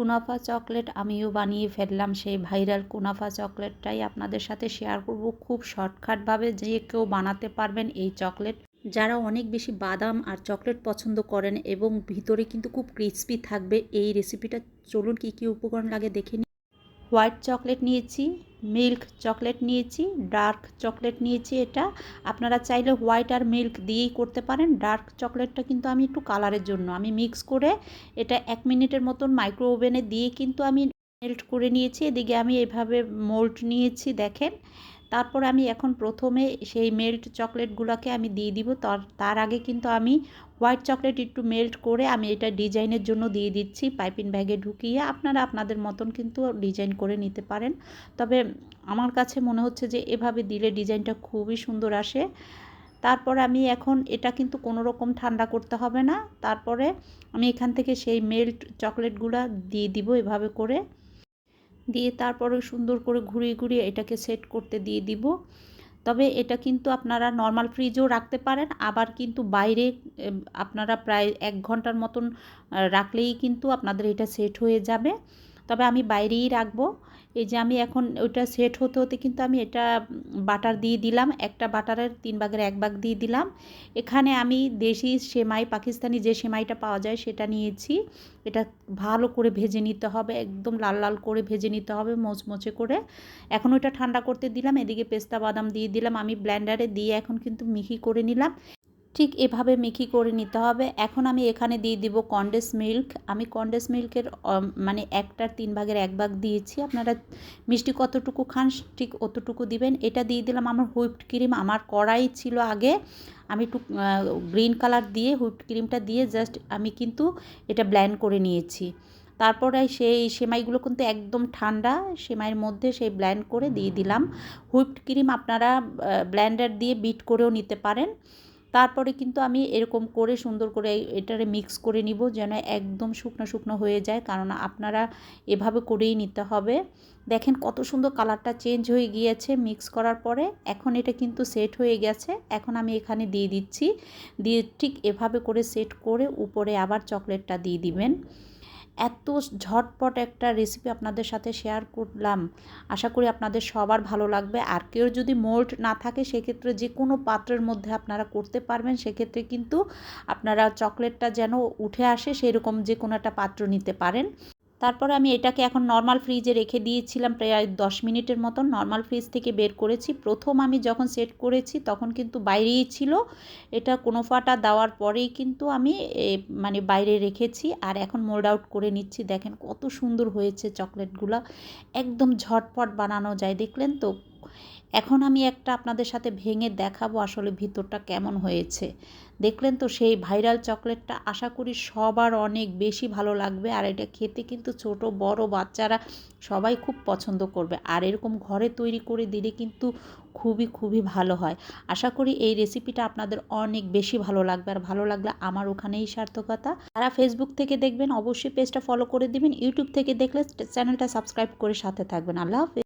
কুনাফা chocolate আমিও বানিয়ে ফেললাম। সেই ভাইরাল কুনাফা চকলেটটাই আপনাদের সাথে শেয়ার করব। খুব শর্টকাটভাবে যে কেউ বানাতে পারবেন এই চকলেট। যারা অনেক বেশি বাদাম আর চকলেট পছন্দ করেন এবং ভিতরে কিন্তু খুব ক্রিস্পি থাকবে এই রেসিপিটা। চলুন কী কী উপকরণ লাগে দেখে নিই। হোয়াইট চকলেট নিয়েছি, মিল্ক চকলেট নিয়েছি, ডার্ক চকলেট নিয়েছি। এটা আপনারা চাইলে হোয়াইট আর মিল্ক দিয়েই করতে পারেন। ডার্ক চকলেটটা কিন্তু আমি একটু কালারের জন্য আমি মিক্স করে এটা 1 মিনিটের মতন মাইক্রো ওভেনে দিয়ে কিন্তু আমি মেল্ট করে নিয়েছি। এদিকে আমি এভাবে মোল্ড নিয়েছি দেখেন। তারপর আমি এখন প্রথমে সেই মেল্ট চকলেটগুলোকে আমি দিয়ে দিব। তার আগে কিন্তু আমি হোয়াইট চকলেট একটু মেল্ট করে আমি এটা ডিজাইনের জন্য দিয়ে দিচ্ছি পাইপিং ব্যাগে ঢুকিয়ে। আপনারা আপনাদের মতন কিন্তু ডিজাইন করে নিতে পারেন, তবে আমার কাছে মনে হচ্ছে যে এভাবে দিলে ডিজাইনটা খুবই সুন্দর আসে। তারপর আমি এখন এটা কিন্তু কোনো রকম ঠান্ডা করতে হবে না। তারপরে আমি এখান থেকে সেই মেল্ট চকলেটগুলো দিয়ে দিব এভাবে করে, দিয়ে তারপরে সুন্দর করে ঘুরিয়ে ঘুরিয়ে এটাকে সেট করতে দিয়ে দিব। তবে এটা কিন্তু আপনারা নর্মাল ফ্রিজেও রাখতে পারেন, আবার কিন্তু বাইরে আপনারা প্রায় 1 ঘন্টার মতন রাখলেই কিন্তু আপনাদের এটা সেট হয়ে যাবে। তবে আমি বাইরেই রাখবো। এই যে আমি এখন ওইটা সেট হতে হতে কিন্তু আমি এটা বাটার দিয়ে দিলাম। একটা বাটারের 3 ভাগের 1 ভাগ দিয়ে দিলাম। এখানে আমি দেশি সেমাই, পাকিস্তানি যে সেমাইটা পাওয়া যায় সেটা নিয়েছি। এটা ভালো করে ভেজে নিতে হবে, একদম লাল লাল করে ভেজে নিতে হবে, মোচমোচে করে। এখন ওইটা ঠান্ডা করতে দিলাম। এদিকে পেস্তা বাদাম দিয়ে দিলাম আমি ব্লেন্ডারে দিয়ে, এখন কিন্তু মিহি করে নিলাম। ঠিক এভাবে মিহি করে নিতে হবে। এখন আমি এখানে দিয়ে দিব কনডেন্স মিল্ক। আমি কনডেন্স মিল্কের মানে 1টার 3 ভাগের 1 ভাগ দিয়েছি। আপনারা মিষ্টি কতটুকু খান ঠিক অতটুকু দিবেন। এটা দিয়ে দিলাম আমার হুইপড ক্রিম। আমার কড়াই ছিল আগে, আমি একটু গ্রিন কালার দিয়ে হুইপড ক্রিমটা দিয়ে জাস্ট আমি কিন্তু এটা ব্লেন্ড করে নিয়েছি। তারপরে সেই সেমাইগুলো কিন্তু একদম ঠান্ডা, সেমাইয়ের মধ্যে সেই ব্লেন্ড করে দিয়ে দিলাম হুইপড ক্রিম। আপনারা ব্লেন্ডার দিয়ে বিট করেও নিতে পারেন। তারপরে কিন্তু আমি এরকম করে সুন্দর করে এটারে মিক্স করে নিব যেন একদম শুকনো শুকনো হয়ে যায়, কারণ আপনারা এভাবে করেই নিতে হবে। দেখেন কত সুন্দর কালারটা চেঞ্জ হয়ে গিয়েছে মিক্স করার পরে। এখন এটা কিন্তু সেট হয়ে গেছে। এখন আমি এখানে দিয়ে দিচ্ছি, দিয়ে ঠিক এভাবে করে সেট করে উপরে আবার চকলেটটা দিয়ে দিবেন। এত ঝটপট একটা রেসিপি আপনাদের সাথে শেয়ার করলাম। আশা করি আপনাদের সবার ভালো লাগবে। আর কেউ যদি মোল্ড না থাকে সেক্ষেত্রে যে কোনো পাত্রের মধ্যে আপনারা করতে পারবেন। সেক্ষেত্রে কিন্তু আপনারা চকলেটটা যেন উঠে আসে সেরকম যে কোনো একটা পাত্র নিতে পারেন। তারপরে আমি এটাকে এখন নর্মাল ফ্রিজে রেখে দিয়েছিলাম প্রায় 10 মিনিটের মতন। নর্মাল ফ্রিজ থেকে বের করেছি। প্রথম আমি যখন সেট করেছি তখন কিন্তু বাইরেই ছিল। এটা কুনাফাটা দেওয়ার পরেই কিন্তু আমি মানে বাইরে রেখেছি। আর এখন মোল্ড আউট করে নিচ্ছি। দেখেন কত সুন্দর হয়েছে চকলেটগুলো, একদম ঝটপট বানানো যায়। দেখলেন তো? এখন আমি একটা আপনাদের সাথে ভেঙে দেখাবো আসলে ভিতরটা কেমন হয়েছে। দেখলেন তো? সেই ভাইরাল চকলেটটা আশা করি সবার অনেক বেশি ভালো লাগবে। আর এটা খেতে কিন্তু ছোট বড় বাচ্চারা সবাই খুব পছন্দ করবে। আর এরকম ঘরে তৈরি করে দিলে কিন্তু খুবই খুবই ভালো হয়। আশা করি এই রেসিপিটা আপনাদের অনেক বেশি ভালো লাগবে। আর ভালো লাগলে আমার ওখানেই সার্থকতা। যারা ফেসবুক থেকে দেখবেন অবশ্যই পেজটা ফলো করে দিবেন। ইউটিউব থেকে দেখলে চ্যানেলটা সাবস্ক্রাইব করে সাথে থাকবেন। আল্লাহ হাফেজ।